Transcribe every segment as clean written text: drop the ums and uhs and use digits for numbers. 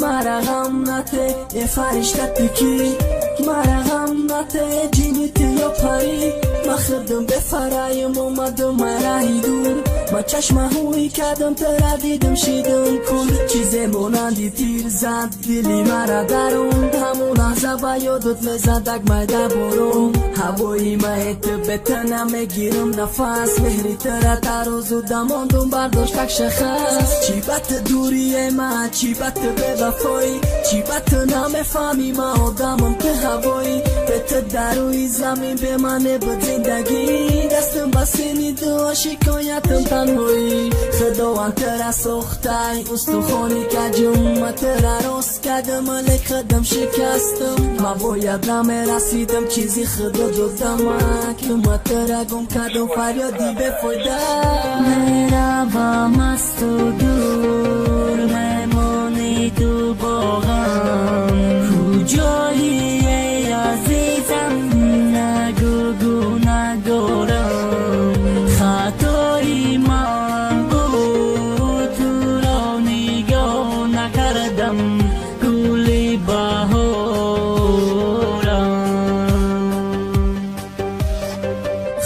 مرغم نته ای فرشتت کی مرغم نته جینیت یا پری مخدم به فرایم اومدم مرایی دور ما چشم هوی کردم ترا دیدم شیدم کن چیزی مونندی تیر زد دلی مرا درون همون لحظه با یادت لذت دگمه برون هوایی مهت به تنم میگیرم نفس مهری ترا تروز و دماندم برداشت شخص چی بط دوریه ما چی بط به وفایی چی بط نمیفهمی ما آدمم که هوایی بت دروی زمین به منه به زندگی دستم بسینی دو شکایتم تنهایی خداوند ترا سختای استخوانی کجم ترا راست کردم ملک خدم شکستم ما باید نمیرسیدم چیزی خدا جدم که ما ترا گم کردم فریادی به فایده میروم از تو دور میمونی تو باغم کجایی ای عزیزم نگو ندارم خطایی من بود تو را نگاه نکردم گلی بهارم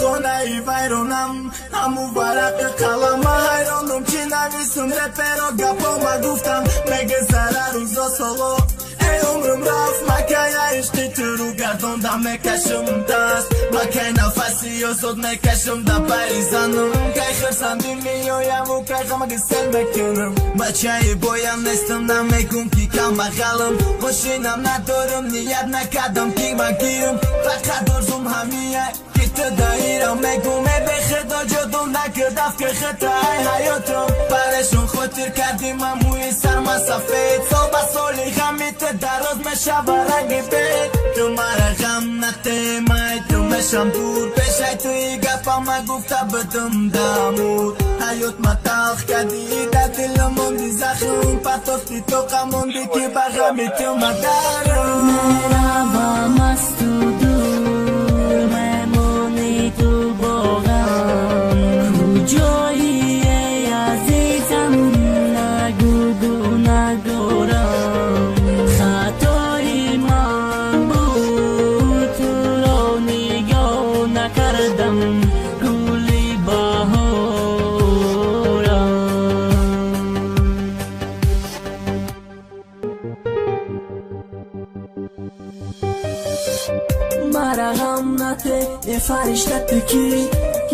خانه ویرانم همو ورق قلم حیرانم چی نویسم رپرا گپا گفتم مگه ضرر روزا سالا ای عمرم رفت مکه عشقی تو رو گرداندم میکشم دست مکه نفسی و زود میکشم در پریزنم که خرسندی میایم و که غمگ سل میکنم بچه بایم نیستم نمیگم که کم بغلم ماشینم ندارم نیت نکردم که بگیرم فقط درزم همیه دایرم میگم به خدا جدوم نکردف که خطای حیاتم برشون خاطر کردیم موی سرما سفید سال به سالی غمیت دراز میشه و رنگی بید تو مرا غم نته مای تو میشم دور پیشای توی گفا ما گفته بدم دمور حیات ما تلخ کردی در دلم موندی زخم پتافتی تو قموندی که بغمی تو مدارم میروم از تو تو باغم کجایی ای عزیزم نگو ندارم خطایی من بود تو را نگاه نکردم گلی بهارم مرغم نته ای فرشتت کی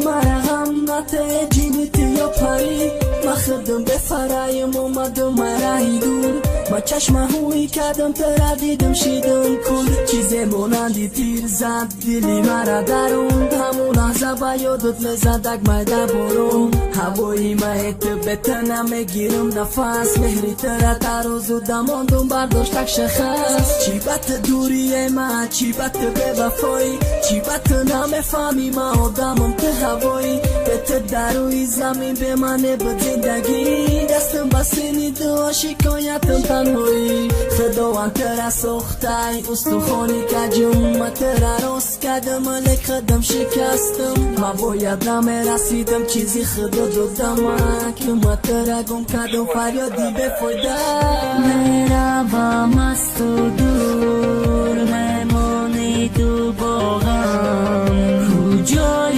مرغم نته جینیت یا پری مخدم به فرایم اومدم مرایی دور ما چشم هوی کردم ترا دیدم شیدم کن چیزی مونندی تیر زد دلی مرا درون همون لحظه با یادت لذت دگمه برون هوایی مهت به تنم میگیرم نفس مهری ترا تروز و دماندم برداشت شخص چی بط دوریه ما چی بط به وفایی چی بط نمیفهمی ما آدمم که هوایی بت دروی زمین به منه به زندگی دستم بسینی دو شکایتم تنهایی خداوند ترا سختای استخوانی کجم ترا راست کردم ملک خدم شکستم ما باید نمیرسیدم چیزی خدا جدم که ما ترا گم کردم فریادی به فایده میروم از تو دور میمونی تو باغم کجایی